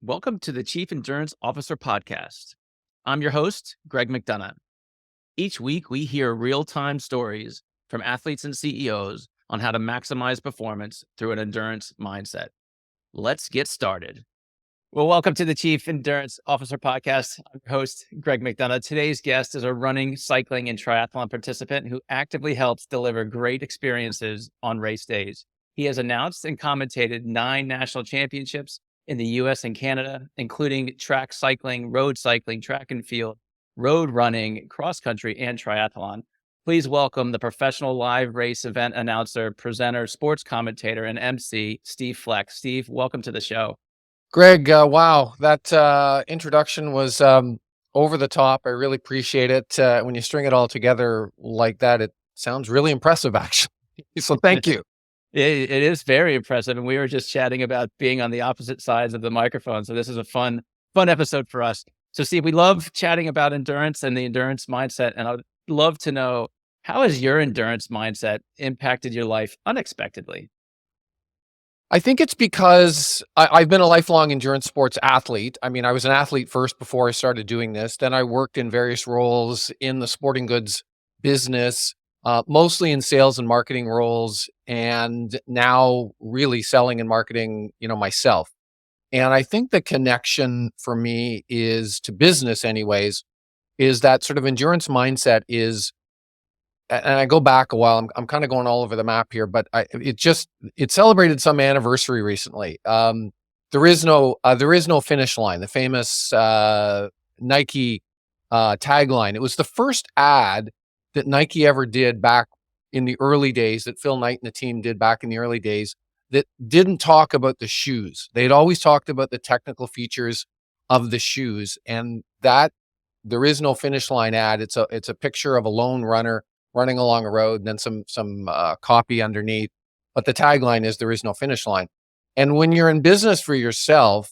Welcome to the Chief Endurance Officer Podcast. I'm your host, Greg McDonough. Each week, we hear real-time stories from athletes and CEOs on how to maximize performance through an endurance mindset. Let's get started. Well, welcome to the Chief Endurance Officer Podcast. I'm your host, Greg McDonough. Today's guest is a running, cycling, and triathlon participant who actively helps deliver great experiences on race days. He has announced and commentated 9 national championships in the US and Canada, including track cycling, road cycling, track and field, road running, cross country, and triathlon. Please welcome the professional live race event announcer, presenter, sports commentator, and Emcee, Steve Fleck. Steve, welcome to the show. Greg, wow, that introduction was over the top. I really appreciate it. When you string it all together like that, it sounds really impressive, actually. So thank you. It is very impressive. And we were just chatting about being on the opposite sides of the microphone. So this is a fun episode for us. So Steve, we love chatting about endurance and the endurance mindset. And I'd love to know, how has your endurance mindset impacted your life unexpectedly? I think it's because I've been a lifelong endurance sports athlete. I mean, I was an athlete first before I started doing this. Then I worked in various roles in the sporting goods business, mostly in sales and marketing roles, and now really selling and marketing, myself. And I think the connection for me is to business anyways, is that sort of endurance mindset is, and I go back a while, I'm kind of going all over the map here, but it celebrated some anniversary recently. There is no finish line, the famous Nike tagline. It was the first ad that Nike ever did back in the early days, that Phil Knight and the team did back in the early days, that didn't talk about the shoes. They'd always talked about the technical features of the shoes, and that there is no finish line ad. It's a picture of a lone runner running along a road, and then some copy underneath. But the tagline is, there is no finish line. And when you're in business for yourself,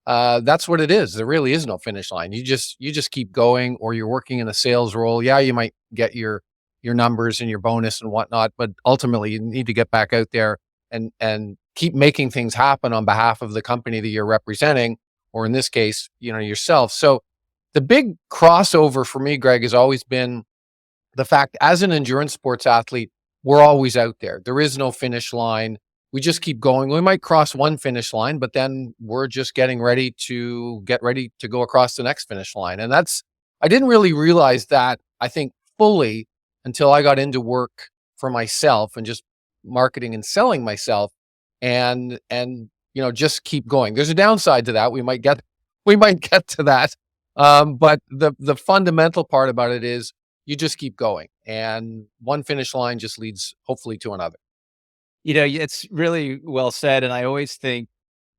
that's what it is. There really is no finish line. You just keep going, or you're working in a sales role. Yeah, you might get your numbers and your bonus and whatnot, but ultimately you need to get back out there and keep making things happen on behalf of the company that you're representing, or in this case, yourself. So the big crossover for me, Greg, has always been the fact, as an endurance sports athlete, we're always out there. There is no finish line. We just keep going. We might cross one finish line, but then we're just getting ready to go across the next finish line. And I didn't really realize that, I think, fully until I got into work for myself and just marketing and selling myself, and just keep going. There's a downside to that. We might get to that. But the fundamental part about it is, you just keep going, and one finish line just leads hopefully to another. It's really well said. And I always think,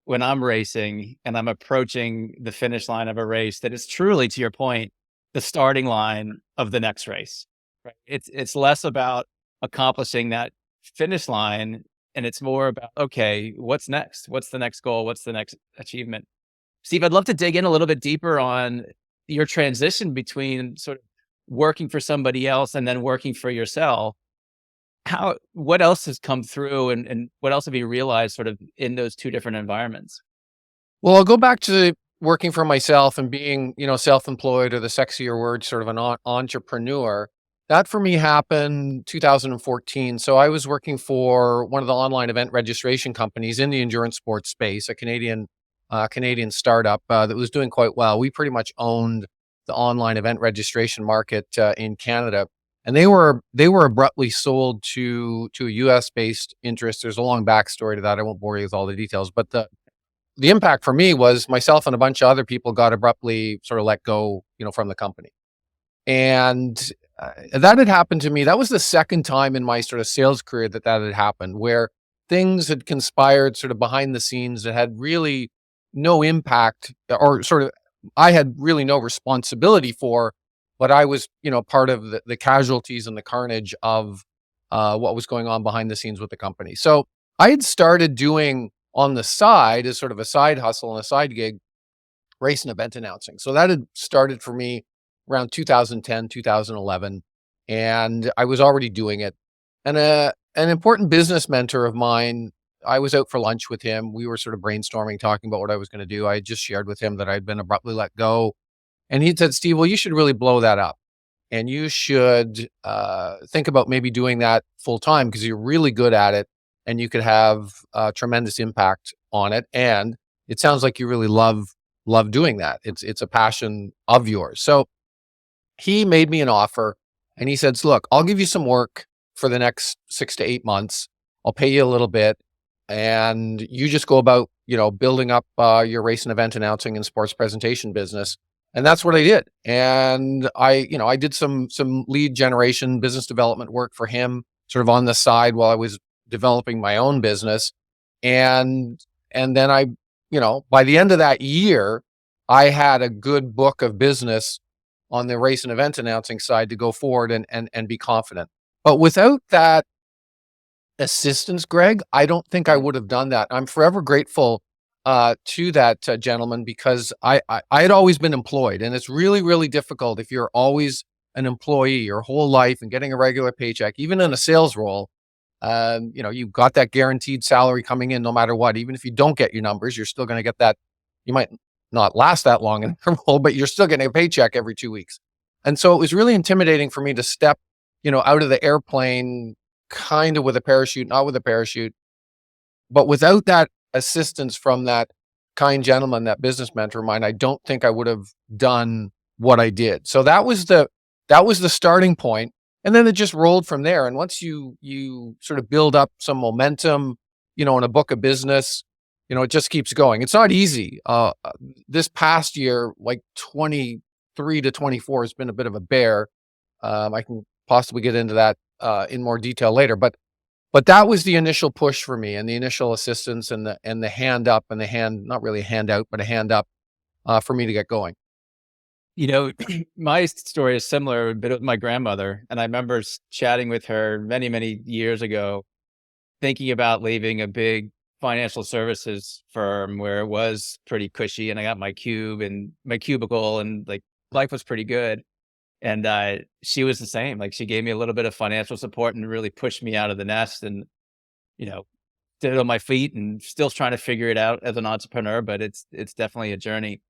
when I'm racing and I'm approaching the finish line of a race, that it's truly, to your point, the starting line of the next race. Right? It's less about accomplishing that finish line, and it's more about, okay, what's next? What's the next goal? What's the next achievement? Steve, I'd love to dig in a little bit deeper on your transition between sort of working for somebody else and then working for yourself. What else has come through, and what else have you realized sort of in those two different environments? Well, I'll go back to working for myself and being, self-employed, or the sexier word, sort of an entrepreneur. That for me happened 2014. So I was working for one of the online event registration companies in the endurance sports space, a Canadian startup that was doing quite well. We pretty much owned the online event registration market in Canada, and they were abruptly sold to a US based interest. There's a long backstory to that. I won't bore you with all the details, but the impact for me was, myself and a bunch of other people got abruptly sort of let go, from the company. And that had happened to me. That was the second time in my sort of sales career that had happened, where things had conspired sort of behind the scenes that had really no impact, or sort of I had really no responsibility for, but I was, part of the casualties and the carnage of what was going on behind the scenes with the company. So I had started doing, on the side, as sort of a side hustle and a side gig, race and event announcing. So that had started for me around 2010, 2011, and I was already doing it. And an important business mentor of mine I was out for lunch with him. We were sort of brainstorming, talking about what I was going to do. I had just shared with him that I'd been abruptly let go. And he said, Steve, well, you should really blow that up. And you should think about maybe doing that full time because you're really good at it and you could have a tremendous impact on it. And it sounds like you really love doing that. It's a passion of yours. So he made me an offer and he says, look, I'll give you some work for the next 6 to 8 months. I'll pay you a little bit and you just go about, building up your race and event announcing and sports presentation business. And that's what I did. And I did some lead generation, business development work for him sort of on the side while I was developing my own business. And then by the end of that year, I had a good book of business on the race and event announcing side to go forward and be confident. But without that assistance, Greg, I don't think I would have done that. I'm forever grateful to that gentleman because I had always been employed, and it's really, really difficult if you're always an employee your whole life and getting a regular paycheck, even in a sales role. You've got that guaranteed salary coming in no matter what. Even if you don't get your numbers, you're still going to get that. You might not last that long in a role, but you're still getting a paycheck every 2 weeks. And so it was really intimidating for me to step, out of the airplane kind of with a parachute, not with a parachute, but without that assistance from that kind gentleman, that business mentor of mine, I don't think I would have done what I did. So that was the starting point. And then it just rolled from there. And once you sort of build up some momentum, in a book of business, it just keeps going. It's not easy. This past year, like 23 to 24 has been a bit of a bear. I can possibly get into that in more detail later, but that was the initial push for me and the initial assistance and the hand up and the hand, not really a hand out, but a hand up for me to get going. My story is similar a bit with my grandmother. And I remember chatting with her many, many years ago, thinking about leaving a big financial services firm where it was pretty cushy. And I got my cubicle and like life was pretty good. And she was the same. Like she gave me a little bit of financial support and really pushed me out of the nest and, stood on my feet and still trying to figure it out as an entrepreneur, but it's definitely a journey.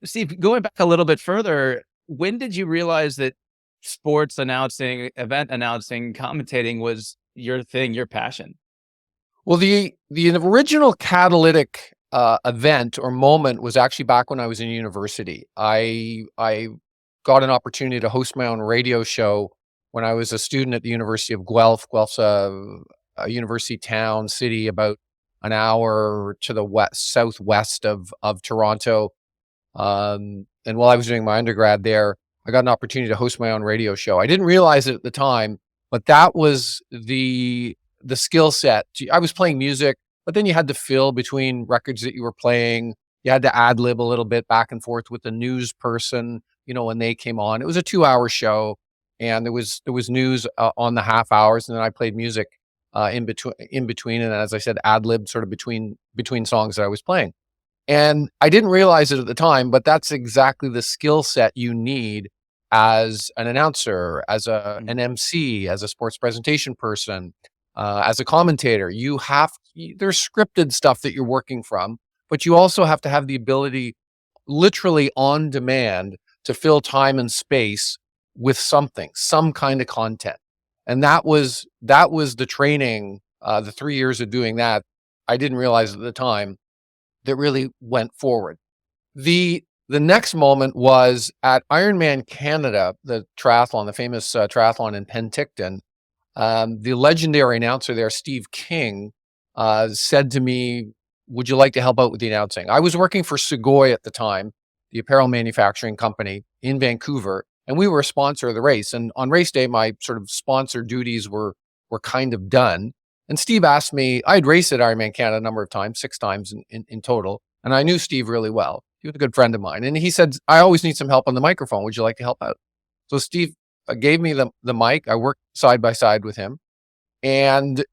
Steve, going back a little bit further, when did you realize that sports announcing, event announcing, commentating was your thing, your passion? Well, the original catalytic event or moment was actually back when I was in university. I got an opportunity to host my own radio show when I was a student at the University of Guelph. Guelph's a university town, city about an hour to the southwest of Toronto. And while I was doing my undergrad there, I got an opportunity to host my own radio show. I didn't realize it at the time, but that was the skill set. I was playing music, but then you had to fill between records that you were playing. You had to ad lib a little bit back and forth with the news person, when they came on. It was a 2-hour show and there was news on the half hours. And then I played music in between. And as I said, ad lib sort of between songs that I was playing. And I didn't realize it at the time, but that's exactly the skill set you need as an announcer, as an MC, as a sports presentation person, as a commentator. There's scripted stuff that you're working from, but you also have to have the ability, literally on demand, to fill time and space with something, some kind of content. And that was the training, the 3 years of doing that. I didn't realize at the time that really went forward. The next moment was at Ironman Canada, the triathlon, the famous triathlon in Penticton. The legendary announcer there, Steve King, said to me, would you like to help out with the announcing? I was working for Segoy at the time, the apparel manufacturing company in Vancouver, and we were a sponsor of the race. And on race day, my sort of sponsor duties were kind of done. And Steve asked me, I'd raced at Ironman Canada a number of times, 6 times in total. And I knew Steve really well. He was a good friend of mine. And he said, I always need some help on the microphone. Would you like to help out? So Steve gave me the mic. I worked side by side with him. And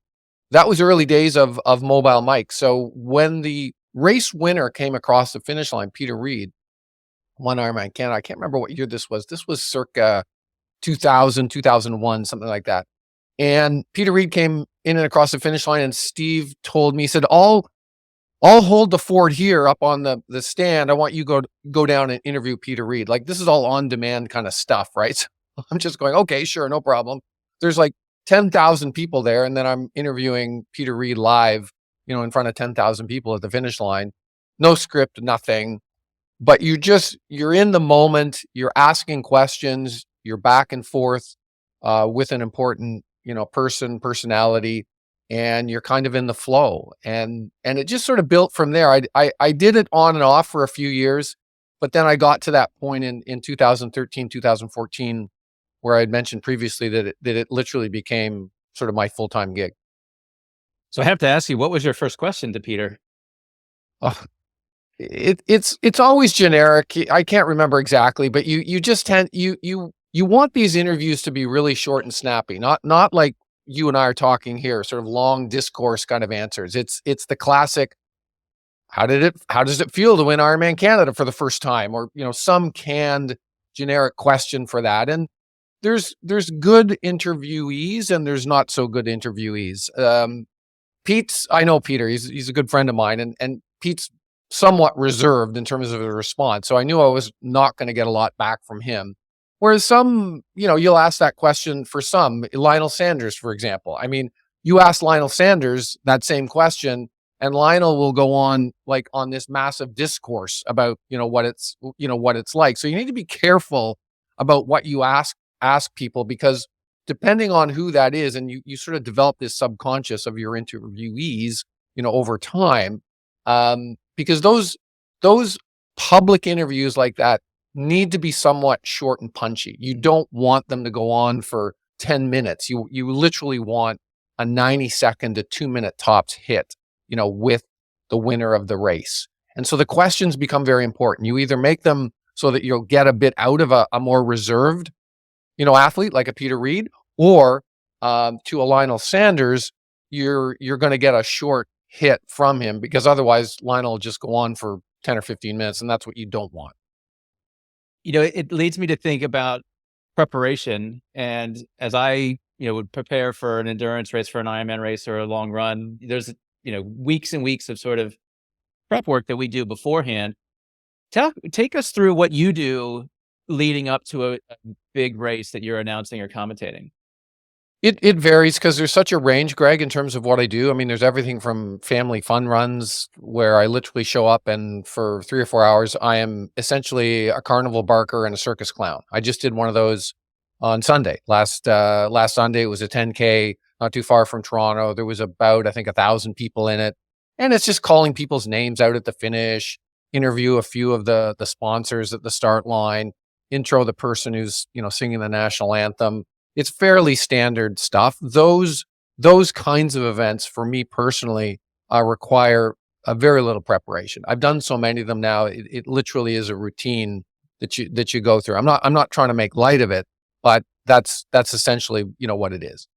that was early days of mobile mics. So when the race winner came across the finish line, Peter Reid, won Ironman Canada. I can't remember what year this was. This was circa 2000, 2001, something like that. And Peter Reid came in and across the finish line, and Steve told me, he said, I'll hold the fort here up on the stand. I want you go down and interview Peter Reed. Like, this is all on demand kind of stuff, right? So I'm just going, okay, sure, no problem. There's like 10,000 people there, and then I'm interviewing Peter Reed live, in front of 10,000 people at the finish line. No script, nothing. But you're in the moment, you're asking questions, you're back and forth with an important, personality, and you're kind of in the flow. And it just sort of built from there. I did it on and off for a few years, but then I got to that point in 2013, 2014, where I had mentioned previously that it literally became sort of my full-time gig. So I have to ask you, what was your first question to Peter? Oh, it's always generic. I can't remember exactly, but you just tend you want these interviews to be really short and snappy, not like you and I are talking here, sort of long discourse kind of answers. It's the classic, how does it feel to win Ironman Canada for the first time? Or, some canned generic question for that. And there's good interviewees and there's not so good interviewees. I know Peter, he's a good friend of mine, and Pete's somewhat reserved in terms of a response. So I knew I was not going to get a lot back from him. Whereas some, you'll ask that question for some, Lionel Sanders, for example. I mean, you ask Lionel Sanders that same question, and Lionel will go on this massive discourse about, what it's like. So you need to be careful about what you ask people, because depending on who that is, and you sort of develop this subconscious of your interviewees, over time, because those public interviews like that need to be somewhat short and punchy. You don't want them to go on for 10 minutes. You literally want a 90-second to 2-minute tops hit, with the winner of the race. And so the questions become very important. You either make them so that you'll get a bit out of a more reserved, athlete like a Peter Reed, or to a Lionel Sanders, you're going to get a short hit from him, because otherwise Lionel will just go on for 10 or 15 minutes, and that's what you don't want. It leads me to think about preparation. And as I, would prepare for an endurance race, for an Ironman race or a long run, there's, weeks and weeks of sort of prep work that we do beforehand. Take us through what you do leading up to a big race that you're announcing or commentating. It varies, because there's such a range, Greg, in terms of what I do. I mean, there's everything from family fun runs where I literally show up and for 3 or 4 hours, I am essentially a carnival barker and a circus clown. I just did one of those on Sunday. Last Sunday, it was a 10K, not too far from Toronto. There was about, I think, 1,000 people in it. And it's just calling people's names out at the finish, interview a few of the sponsors at the start line, intro the person who's, singing the national anthem. It's fairly standard stuff. Those kinds of events, for me personally, require a very little preparation. I've done so many of them now. It literally is a routine that you go through. I'm not trying to make light of it, but that's essentially what it is.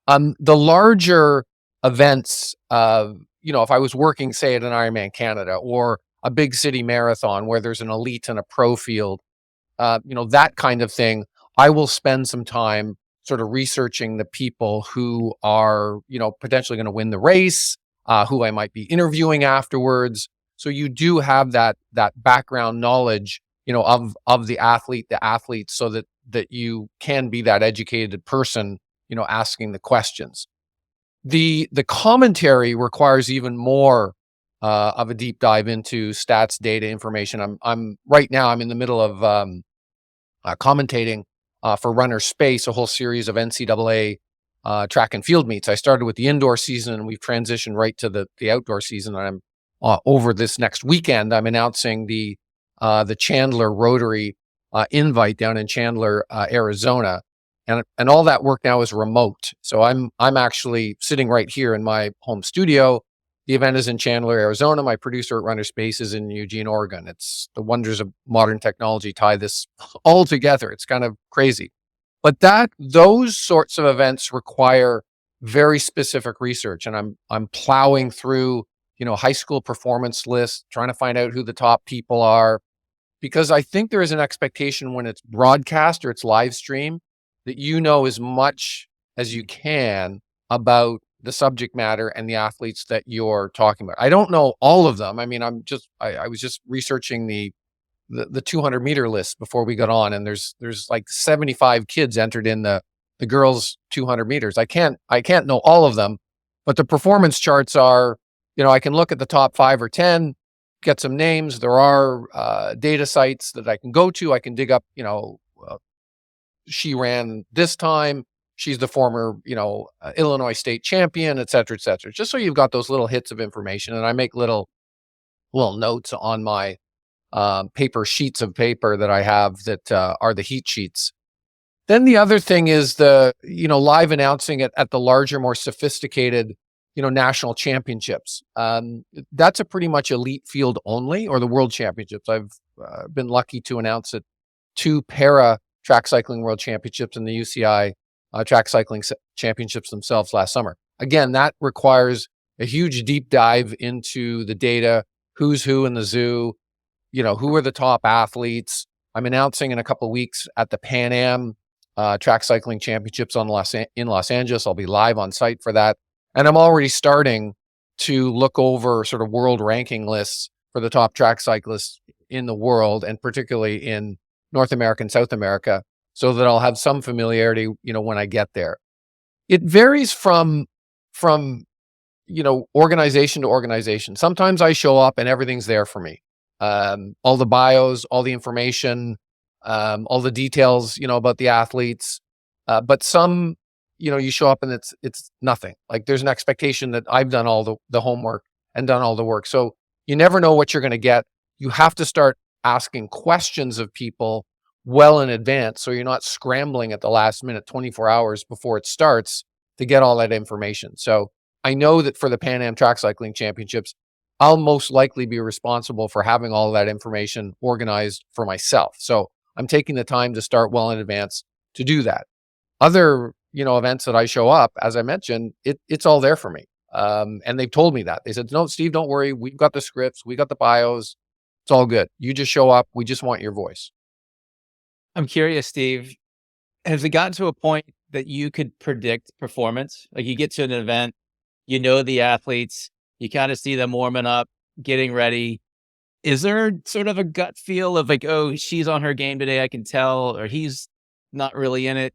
The larger events, if I was working, say, at an Ironman Canada or a big city marathon where there's an elite and a pro field, that kind of thing, I will spend some time sort of researching the people who are, potentially going to win the race, who I might be interviewing afterwards. So you do have that background knowledge, of the athletes, so that you can be that educated person, asking the questions. The commentary requires even more of a deep dive into stats, data, information. I'm right now, I'm in the middle of commentating for Runner Space, a whole series of NCAA track and field meets. I started with the indoor season, and we've transitioned right to the outdoor season. And I'm over this next weekend, I'm announcing the Chandler Rotary invite down in Chandler, Arizona, and all that work now is remote. So I'm actually sitting right here in my home studio. The event is in Chandler, Arizona. My producer at Runner Space is in Eugene, Oregon. It's the wonders of modern technology tie this all together. It's kind of crazy. But those sorts of events require very specific research. And I'm plowing through, high school performance lists, trying to find out who the top people are, because I think there is an expectation when it's broadcast or it's live stream that as much as you can about the subject matter and the athletes that you're talking about. I don't know all of them. I mean, I was just researching the 200-meter list before we got on, and there's like 75 kids entered in the girls 200 meters. I can't know all of them, but the performance charts are, I can look at the top 5 or 10, get some names. There are data sites that I can go to. I can dig up, she ran this time. She's the former, Illinois state champion, et cetera, just so you've got those little hits of information. And I make little notes on my sheets of paper that I have that are the heat sheets. Then the other thing is the, live announcing it at the larger, more sophisticated, national championships. That's a pretty much elite field only, or the world championships. I've been lucky to announce it 2 para track cycling world championships and the UCI track cycling championships themselves last summer. Again, that requires a huge deep dive into the data, who's who in the zoo, who are the top athletes. I'm announcing in a couple of weeks at the Pan Am track cycling championships in Los Angeles. I'll be live on site for that. And I'm already starting to look over sort of world ranking lists for the top track cyclists in the world, and particularly in North America and South America, so that I'll have some familiarity, when I get there. It varies from organization to organization. Sometimes I show up and everything's there for me. All the bios, all the information, all the details, about the athletes. But some, you show up and it's nothing. Like, there's an expectation that I've done all the homework and done all the work. So you never know what you're going to get. You have to start asking questions of people well in advance, so you're not scrambling at the last minute, 24 hours before it starts, to get all that information. So I know that for the Pan Am Track Cycling Championships, I'll most likely be responsible for having all of that information organized for myself. So I'm taking the time to start well in advance to do that. Other, events that I show up, as I mentioned, it's all there for me. And they've told me that. They said, "No, Steve, don't worry. We've got the scripts. We got the bios. It's all good. You just show up. We just want your voice." I'm curious, Steve, has it gotten to a point that you could predict performance? Like, you get to an event, the athletes, you kind of see them warming up, getting ready. Is there sort of a gut feel of like, oh, she's on her game today, I can tell, or he's not really in it?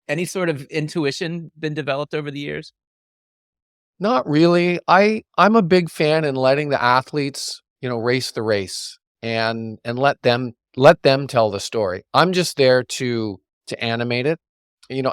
Any sort of intuition been developed over the years? Not really. I'm a big fan in letting the athletes, race the race and let them tell the story. I'm just there to animate it.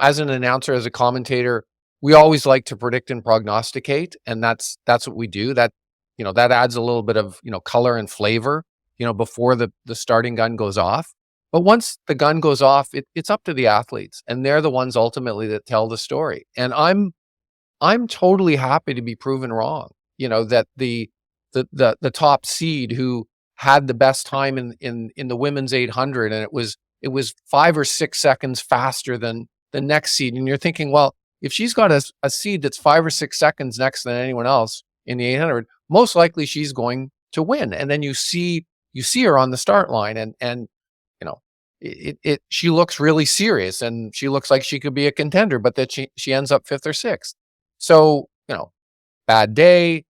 As an announcer, as a commentator, we always like to predict and prognosticate, and that's what we do. That that adds a little bit of color and flavor, before the starting gun goes off. But once the gun goes off, it's up to the athletes, and they're the ones ultimately that tell the story. And I'm totally happy to be proven wrong. That the top seed who had the best time in the women's 800, and it was 5 or 6 seconds faster than the next seed. And you're thinking, well, if she's got a seed that's 5 or 6 seconds next than anyone else in the 800, most likely she's going to win. And then you see her on the start line, and she looks really serious, and she looks like she could be a contender, but that she ends up 5th or 6th. So, bad day,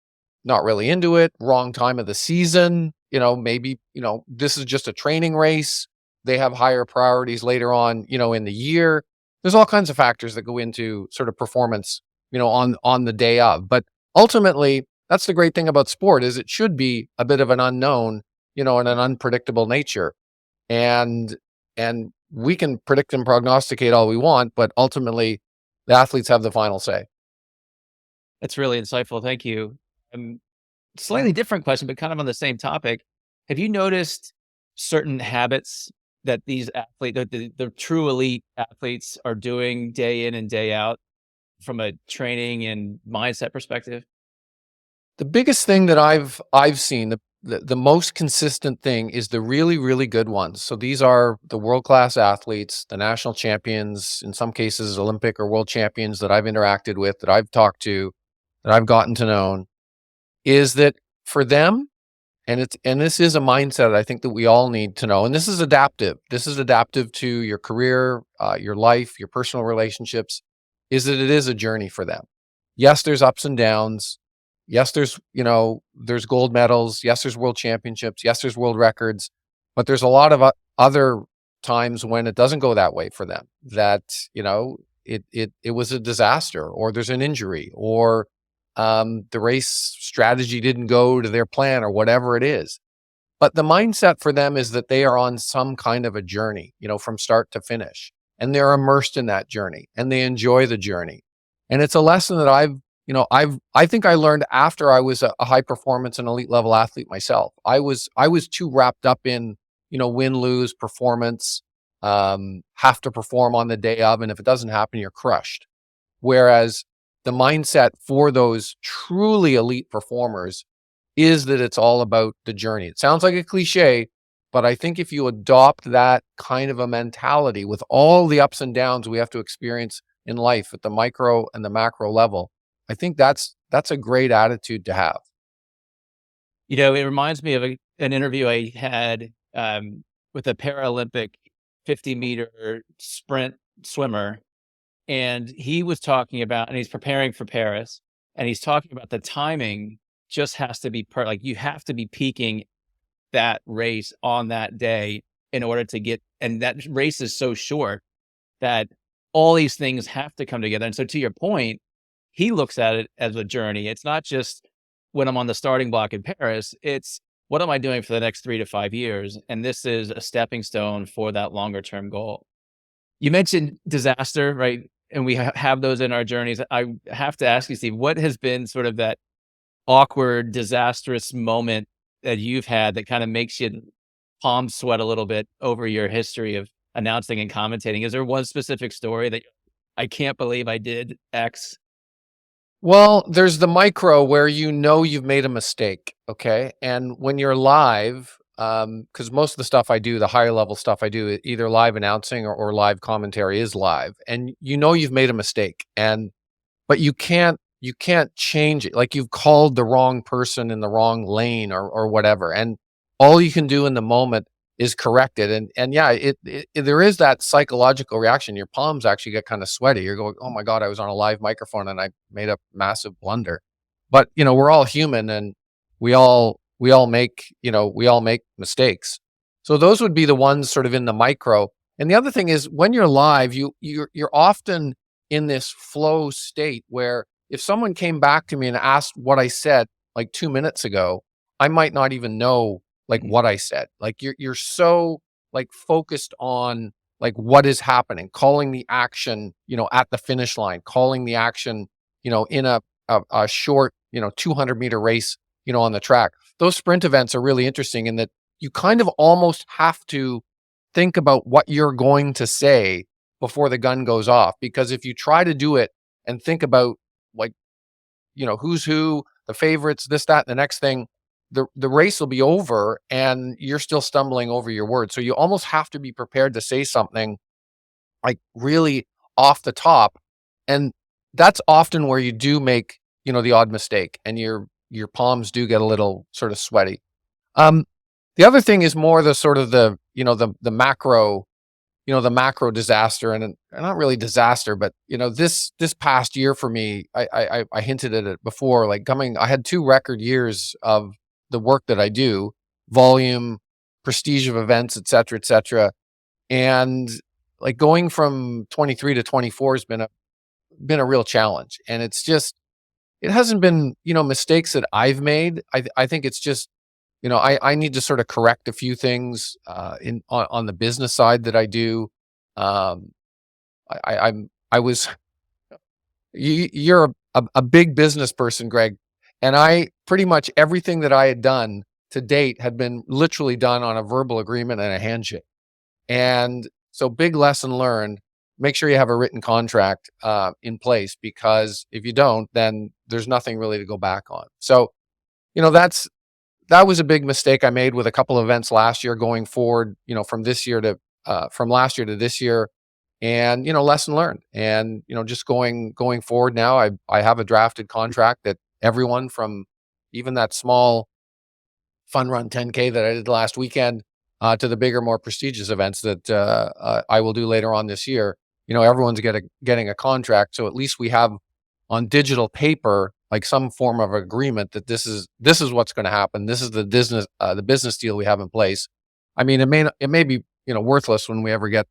not really into it, wrong time of the season, maybe, this is just a training race. They have higher priorities later on, in the year. There's all kinds of factors that go into sort of performance, on the day of. But ultimately, that's the great thing about sport, is it should be a bit of an unknown, and an unpredictable nature. And we can predict and prognosticate all we want, but ultimately the athletes have the final say. That's really insightful. Thank you. Slightly different question, but kind of on the same topic. Have you noticed certain habits that these athletes, the true elite athletes, are doing day in and day out from a training and mindset perspective? The biggest thing that I've seen, the most consistent thing, is the really, really good ones. So these are the world-class athletes, the national champions, in some cases Olympic or world champions that I've interacted with, that I've talked to, that I've gotten to know, is that for them, and this is a mindset I think that we all need to know, and this is adaptive. This is adaptive to your career, your life, your personal relationships, is that it is a journey for them. Yes, there's ups and downs. Yes, there's gold medals. Yes, there's world championships. Yes, there's world records. But there's a lot of other times when it doesn't go that way for them. That, it was a disaster, or there's an injury, or the race strategy didn't go to their plan, or whatever it is. But the mindset for them is that they are on some kind of a journey, from start to finish, and they're immersed in that journey and they enjoy the journey. And it's a lesson that I think I learned after I was a high performance and elite level athlete myself. I was too wrapped up in, win, lose, performance, have to perform on the day of. And if it doesn't happen, you're crushed. Whereas the mindset for those truly elite performers is that it's all about the journey. It sounds like a cliche, but I think if you adopt that kind of a mentality with all the ups and downs we have to experience in life at the micro and the macro level, I think that's a great attitude to have. It reminds me of an interview I had with a Paralympic 50-meter sprint swimmer. And he was talking about, and he's preparing for Paris, and he's talking about the timing just has to be like you have to be peaking that race on that day in order to get, and that race is so short that all these things have to come together. And so to your point, he looks at it as a journey. It's not just when I'm on the starting block in Paris, it's what am I doing for the next 3 to 5 years? And this is a stepping stone for that longer term goal. You mentioned disaster, right? And we have those in our journeys. I have to ask you, Steve, what has been sort of that awkward, disastrous moment that you've had that kind of makes you palms sweat a little bit over your history of announcing and commentating? Is there one specific story that I can't believe I did X? Well, there's the micro where you've made a mistake, okay? And when you're live, because most of the stuff I do, the higher level stuff I do, either live announcing or live commentary is live, and you've made a mistake, but you can't change it. Like you've called the wrong person in the wrong lane or whatever, and all you can do in the moment is correct it. And yeah, there is that psychological reaction. Your palms actually get kind of sweaty. You're going, oh my God, I was on a live microphone and I made a massive blunder. But we're all human, and we all make mistakes. So those would be the ones sort of in the micro. And the other thing is when you're live, you're often in this flow state where if someone came back to me and asked what I said like 2 minutes ago, I might not even know like what I said. Like you're so like focused on like what is happening, calling the action, at the finish line, calling the action, in a short, 200-meter race, on the track. Those sprint events are really interesting in that you kind of almost have to think about what you're going to say before the gun goes off. Because if you try to do it and think about like, who's who, the favorites, this, that, and the next thing, the race will be over and you're still stumbling over your words. So you almost have to be prepared to say something like really off the top. And that's often where you do make, the odd mistake and your palms do get a little sort of sweaty. Um, the other thing is more the sort of the macro, the macro disaster, and not really disaster, but this past year for me, I hinted at it before, like I had 2 record years of the work that I do, volume, prestige of events, et cetera, et cetera. And like going from 23 to 24 has been a real challenge. And it hasn't been, mistakes that I've made. I think it's just, I need to sort of correct a few things on the business side that I do. Um, I was you're a big business person, Greg, and I pretty much everything that I had done to date had been literally done on a verbal agreement and a handshake. And so, big lesson learned: make sure you have a written contract in place, because if you don't, then there's nothing really to go back on. So, that was a big mistake I made with a couple of events last year going forward, from last year to this year. And, lesson learned. And, just going forward now, I have a drafted contract that everyone from even that small fun run 10K that I did last weekend to the bigger, more prestigious events that I will do later on this year, everyone's getting a contract. So at least we have on digital paper, like some form of agreement that this is what's going to happen. This is the business deal we have in place. I mean, it may be, worthless when we ever get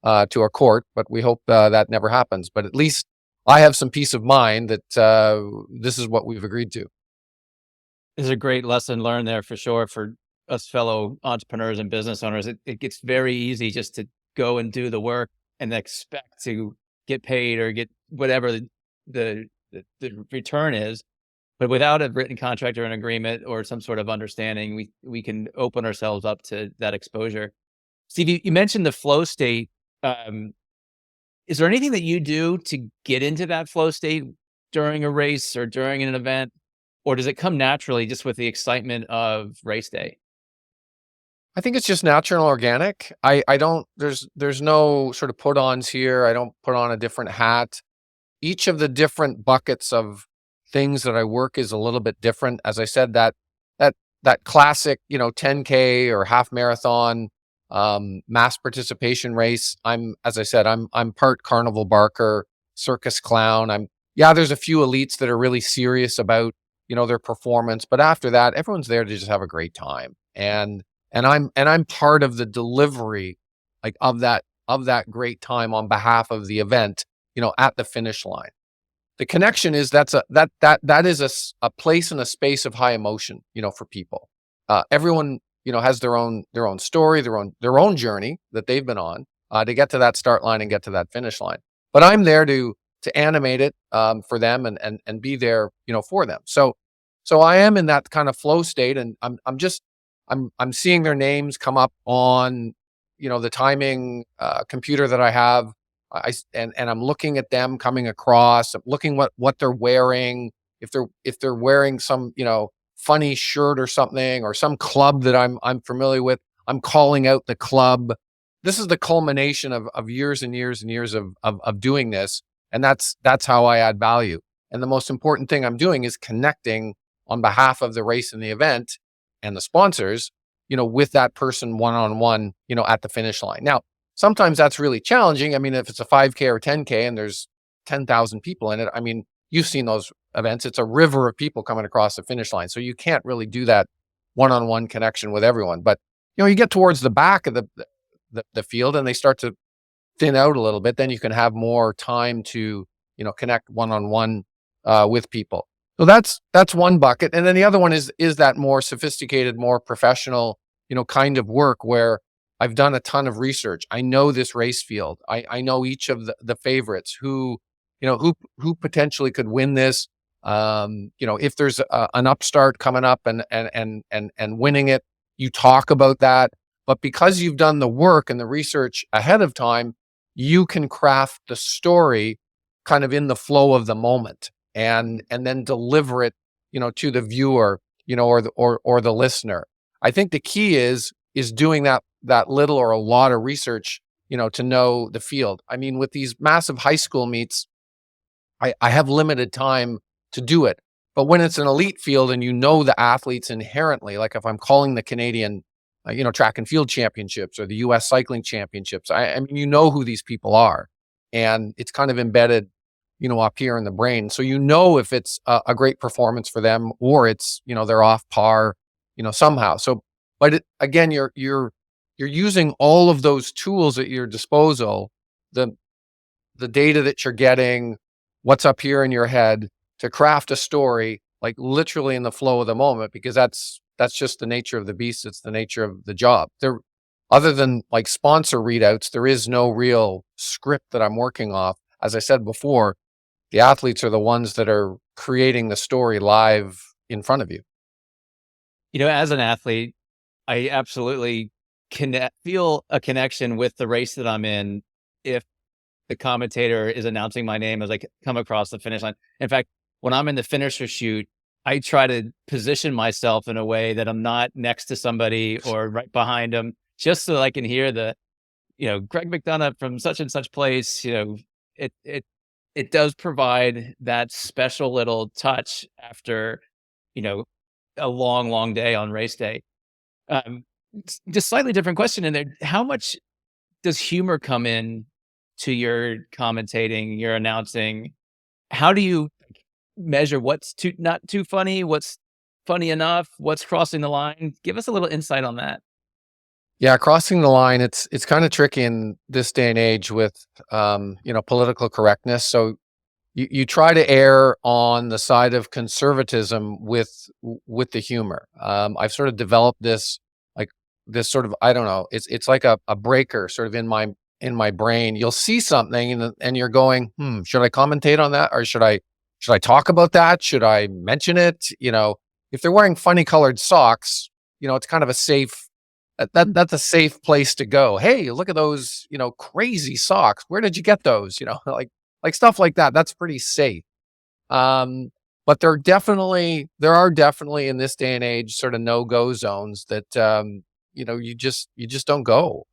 to a court, but we hope that never happens. But at least I have some peace of mind that this is what we've agreed to. There's a great lesson learned there for sure for us fellow entrepreneurs and business owners. It gets very easy just to go and do the work and expect to get paid or get whatever the return is. But without a written contract or an agreement or some sort of understanding, we can open ourselves up to that exposure. Steve, you mentioned the flow state. Is there anything that you do to get into that flow state during a race or during an event? Or does it come naturally just with the excitement of race day? I think it's just natural and organic. I don't, there's no sort of put-ons here. I don't put on a different hat. Each of the different buckets of things that I work is a little bit different. As I said, that classic, 10K or half marathon, mass participation race. As I said, I'm part carnival barker, circus clown. There's a few elites that are really serious about, their performance, but after that, everyone's there to just have a great time. And I'm part of the delivery, like of that great time on behalf of the event, at the finish line. The connection is that is a place and a space of high emotion, for people. Everyone, has their own story, their own journey that they've been on to get to that start line and get to that finish line. But I'm there to animate it for them and be there, for them. So I am in that kind of flow state, and I'm seeing their names come up on, the timing computer that I have. And I'm looking at them coming across. I'm looking what they're wearing. If they're wearing some, funny shirt or something, or some club that I'm familiar with, I'm calling out the club. This is the culmination of years and years and years of doing this. And that's how I add value. And the most important thing I'm doing is connecting on behalf of the race and the event and the sponsors, with that person one-on-one, at the finish line. Now, sometimes that's really challenging. I mean, if it's a 5K or 10K and there's 10,000 people in it, I mean, you've seen those events. It's a river of people coming across the finish line. So you can't really do that one-on-one connection with everyone. But, you get towards the back of the field and they start to thin out a little bit, then you can have more time to, connect one-on-one with people. So that's one bucket. And then the other one is that more sophisticated, more professional, kind of work where I've done a ton of research. I know this race field. I know each of the favorites who potentially could win this. If there's an upstart coming up and winning it, you talk about that. But because you've done the work and the research ahead of time, you can craft the story kind of in the flow of the moment and then deliver it, to the viewer, or the listener. I think the key is doing that little or a lot of research, to know the field. I mean, with these massive high school meets, I have limited time to do it. But when it's an elite field and the athletes inherently, like if I'm calling the Canadian, track and field championships or the US cycling championships, I mean, who these people are. And it's kind of embedded, up here in the brain. So if it's a great performance for them or it's, they're off par, somehow. So, but again, you're using all of those tools at your disposal, the data that you're getting, what's up here in your head, to craft a story, like literally in the flow of the moment, because that's just the nature of the beast. It's the nature of the job. Other than like sponsor readouts, there is no real script that I'm working off. As I said before, the athletes are the ones that are creating the story live in front of you. As an athlete, I absolutely feel a connection with the race that I'm in if the commentator is announcing my name as I come across the finish line. In fact, when I'm in the finisher chute, I try to position myself in a way that I'm not next to somebody or right behind them, just so I can hear the, Greg McDonough from such and such place. It does provide that special little touch after, a long, long day on race day. Just slightly different question in there. How much does humor come in to your commentating, your announcing? How do you measure what's not too funny, what's funny enough, what's crossing the line? Give us a little insight on that. Yeah, crossing the line, it's kind of tricky in this day and age with political correctness. So you try to err on the side of conservatism with the humor. I've sort of developed this sort of, I don't know, it's like a breaker sort of in my brain. You'll see something and you're going, should I commentate on that, or should I talk about that? Should I mention it? If they're wearing funny colored socks, it's kind of a safe that's a safe place to go. Hey, look at those, crazy socks. Where did you get those? Like stuff like that. That's pretty safe. But there are definitely in this day and age sort of no-go zones that you just don't go.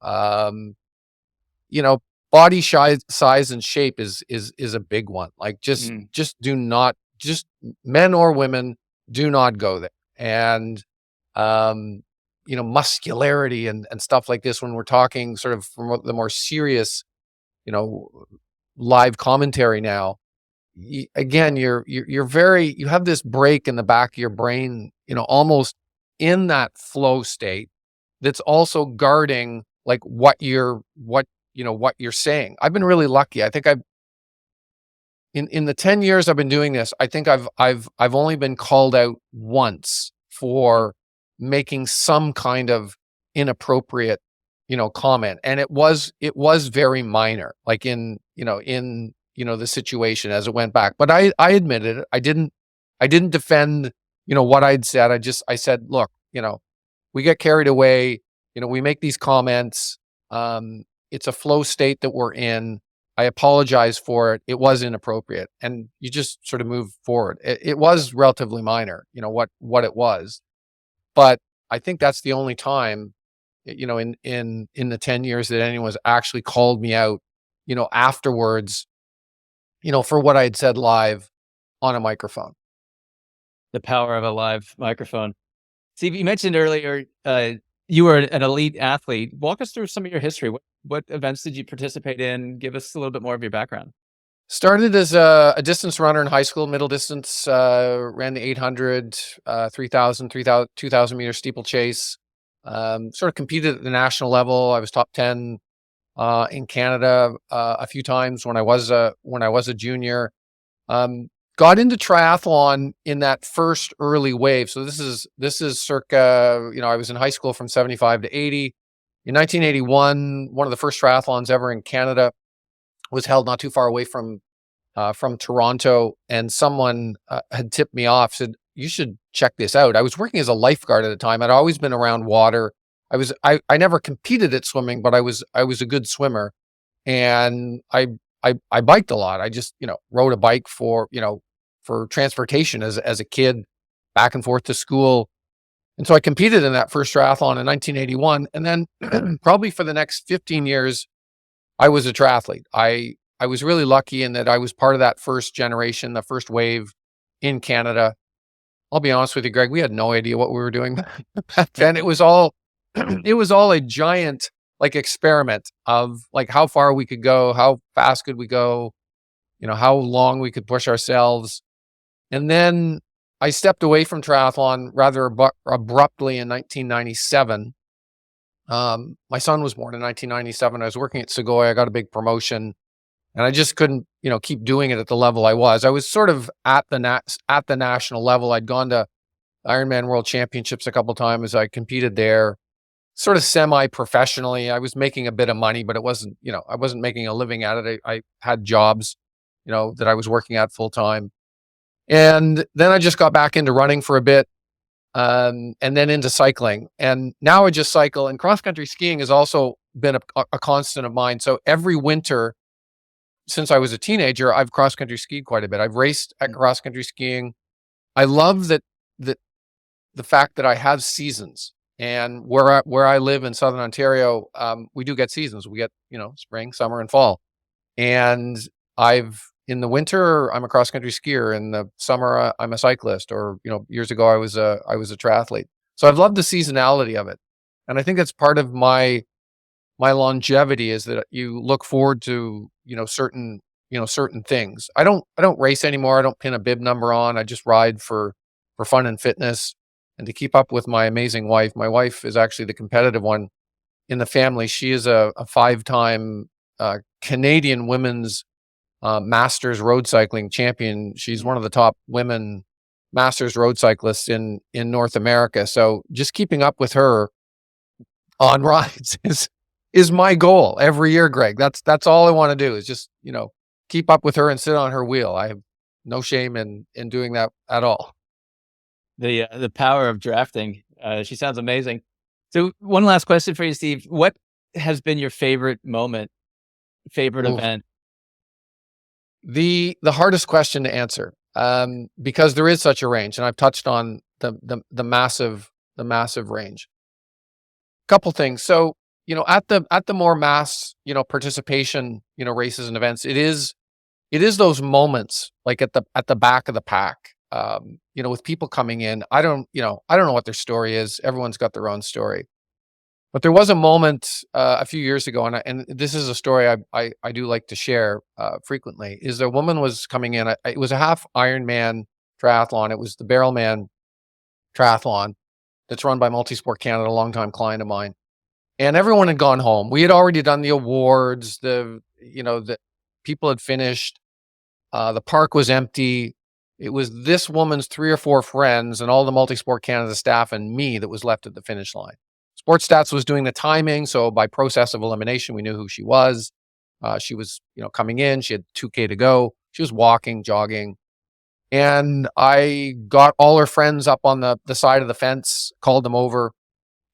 You know, body size and shape is a big one. Like just do not, just men or women, do not go there. And muscularity and stuff like this, when we're talking sort of from the more serious, live commentary now, again, you have this break in the back of your brain, almost in that flow state that's also guarding like what you're saying. I've been really lucky. I think in the 10 years I've been doing this, I think I've only been called out once for making some kind of inappropriate, comment. And it was very minor, like in the situation as it went back. But I admitted it. I didn't defend, what I'd said. I said, look, we get carried away, we make these comments. It's a flow state that we're in. I apologize for it. It was inappropriate. And you just sort of move forward. It was relatively minor, what it was. But I think that's the only time, in the 10 years that anyone's actually called me out, afterwards, for what I had said live on a microphone. The power of a live microphone. Steve, you mentioned earlier you were an elite athlete. Walk us through some of your history. What events did you participate in? Give us a little bit more of your background. Started as a distance runner in high school, middle distance, ran the 800, 3,000, 2,000 meter steeplechase. Sort of competed at the national level. I was top 10 in Canada a few times when I was a junior. Got into triathlon in that first early wave. So this is circa, I was in high school from 75 to 80. In 1981, one of the first triathlons ever in Canada was held not too far away from Toronto, and someone had tipped me off, said, you should check this out. I was working as a lifeguard at the time. I'd always been around water. I never competed at swimming, but I was a good swimmer, and I biked a lot. I just, rode a bike for transportation as a kid, back and forth to school. And so I competed in that first triathlon in 1981. And then probably for the next 15 years, I was a triathlete. I was really lucky in that I was part of that first generation, the first wave in Canada. I'll be honest with you, Greg, we had no idea what we were doing back then. It was all a giant like experiment of like how far we could go, how fast could we go, how long we could push ourselves. And then I stepped away from triathlon rather abruptly in 1997. My son was born in 1997. I was working at Segoy. I got a big promotion, and I just couldn't, keep doing it at the level I was. I was sort of at the national level. I'd gone to Ironman World Championships a couple times. I competed there, sort of semi-professionally. I was making a bit of money, but it wasn't, I wasn't making a living at it. I had jobs, that I was working at full time. And then I just got back into running for a bit, and then into cycling. And now I just cycle, and cross-country skiing has also been a constant of mine. So every winter since I was a teenager, I've cross-country skied quite a bit. I've raced at cross-country skiing. I love that the fact that I have seasons, and where I live in Southern Ontario, we do get seasons. We get, spring, summer, and fall. And in the winter, I'm a cross-country skier. In the summer, I'm a cyclist. Or, years ago, I was a triathlete. So I've loved the seasonality of it. And I think that's part of my longevity, is that you look forward to, certain certain things. I don't race anymore. I don't pin a bib number on. I just ride for fun and fitness and to keep up with my amazing wife. My wife is actually the competitive one in the family. She is a 5-time Canadian women's masters road cycling champion. She's one of the top women masters road cyclists in North America. So just keeping up with her on rides is my goal every year, Greg. That's all I want to do is just, keep up with her and sit on her wheel. I have no shame in doing that at all. The power of drafting. She sounds amazing. So one last question for you, Steve. What has been your favorite moment, favorite Oof. event? The hardest question to answer, because there is such a range, and I've touched on the massive range. Couple things. So, at the more mass, participation, races and events, it is those moments like at the back of the pack, with people coming in. I don't know what their story is. Everyone's got their own story. But there was a moment a few years ago, and this is a story I do like to share frequently. Is a woman was coming in. It was a half Ironman triathlon. It was the Barrelman triathlon that's run by Multisport Canada, a longtime client of mine. And everyone had gone home. We had already done the awards. The people had finished. The park was empty. It was this woman's 3 or 4 friends and all the Multisport Canada staff and me that was left at the finish line. Sports Stats was doing the timing, so by process of elimination, we knew who she was. She was, coming in. She had 2K to go. She was walking, jogging, and I got all her friends up on the side of the fence, called them over,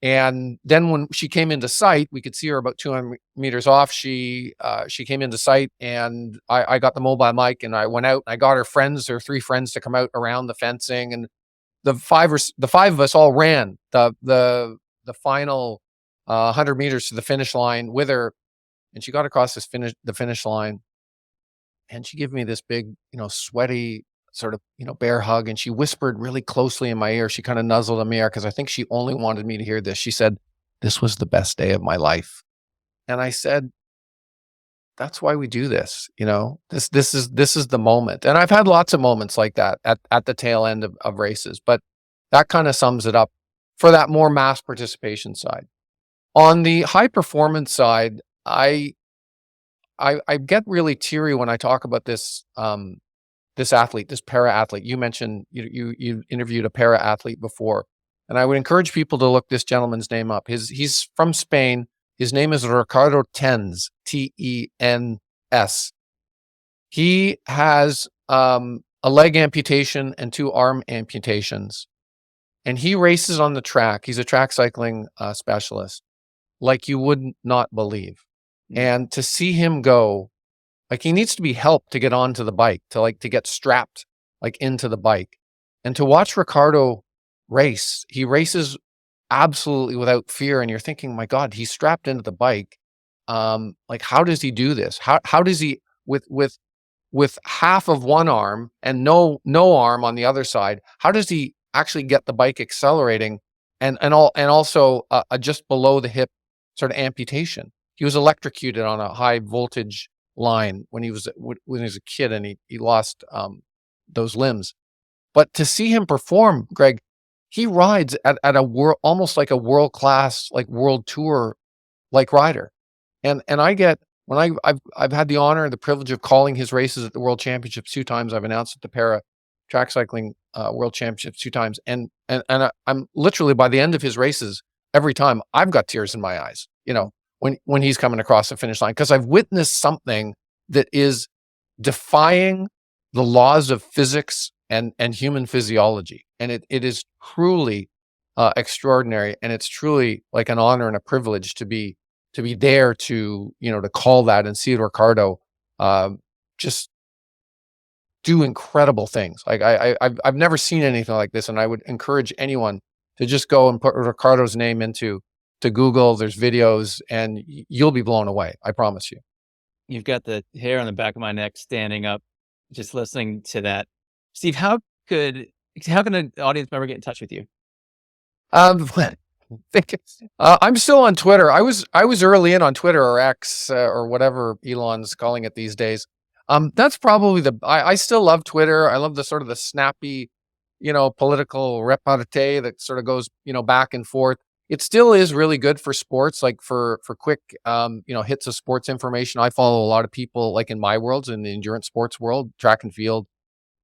and then when she came into sight, we could see her about 200 meters off. She came into sight, and I got the mobile mic, and I went out. And I got her 3 friends to come out around the fencing, and the five of us all ran the final 100 meters to the finish line with her, and she got across the finish line, and she gave me this big, sweaty sort of, bear hug, and she whispered really closely in my ear. She kind of nuzzled in my ear because I think she only wanted me to hear this. She said, "This was the best day of my life," and I said, "That's why we do this. This is the moment." And I've had lots of moments like that at the tail end of races, but that kind of sums it up for that more mass participation side. On the high performance side, I get really teary when I talk about this this athlete, this para athlete. You mentioned you interviewed a para athlete before, and I would encourage people to look this gentleman's name up. He's from Spain. His name is Ricardo Tens, Tens. He has a leg amputation and 2 arm amputations, and he races on the track. He's a track cycling specialist, like you would not believe. And to see him go, like he needs to be helped to get onto the bike, to get strapped into the bike. And to watch Ricardo race, he races absolutely without fear. And you're thinking, my God, he's strapped into the bike. How does he do this? How does he with half of one arm and no arm on the other side? How does he actually get the bike accelerating and also just below the hip sort of amputation? He was electrocuted on a high voltage line when he was a kid, and he lost those limbs. But to see him perform, Greg, he rides at a almost like a world class, like world tour rider. And I've had the honor and the privilege of calling his races at the World Championships 2 times. I've announced at the Para Track Cycling World Championships 2 times, and I'm literally, by the end of his races, every time I've got tears in my eyes. When he's coming across the finish line, because I've witnessed something that is defying the laws of physics and human physiology. And it is truly extraordinary. And it's truly like an honor and a privilege to be there to call that and see Ricardo just do incredible things. Like I've never seen anything like this. And I would encourage anyone to just go and put Ricardo's name into Google. There's videos, and you'll be blown away. I promise you. You've got the hair on the back of my neck standing up just listening to that. Steve, how can an audience member get in touch with you? I'm still on Twitter. I was early in on Twitter, or X, or whatever Elon's calling it these days. That's probably I still love Twitter. I love the sort of the snappy, political repartee that sort of goes, back and forth. It still is really good for sports, like for quick, hits of sports information. I follow a lot of people like in my worlds, in the endurance sports world, track and field,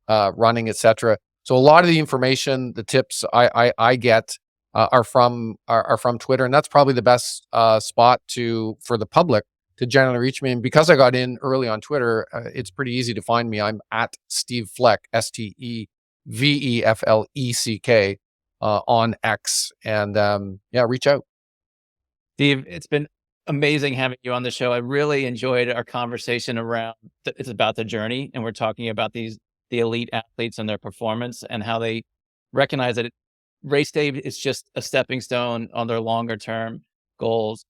running, etc. So a lot of the information, the tips I get are from Twitter, and that's probably the best spot for the public to generally reach me. And because I got in early on Twitter, it's pretty easy to find me. I'm at Steve Fleck, STEVEFLECK, on X, and yeah, reach out. Steve, it's been amazing having you on the show. I really enjoyed our conversation around it's about the journey, and we're talking about the elite athletes and their performance and how they recognize that race day is just a stepping stone on their longer term goals.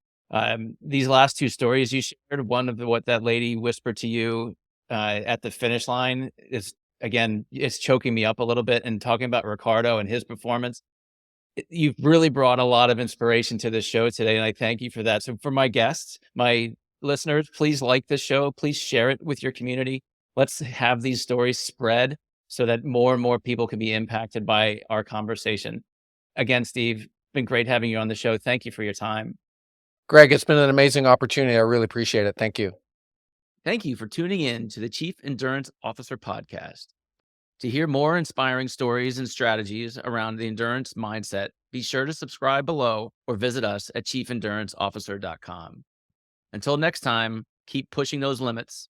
These last two stories you shared, one of what that lady whispered to you at the finish line is, again, it's choking me up a little bit. And talking about Ricardo and his performance, you've really brought a lot of inspiration to this show today, and I thank you for that. So for my guests, my listeners, please like this show. Please share it with your community. Let's have these stories spread so that more and more people can be impacted by our conversation. Again, Steve, it's been great having you on the show. Thank you for your time. Greg, it's been an amazing opportunity. I really appreciate it. Thank you. Thank you for tuning in to the Chief Endurance Officer Podcast. To hear more inspiring stories and strategies around the endurance mindset, be sure to subscribe below or visit us at chiefenduranceofficer.com. Until next time, keep pushing those limits.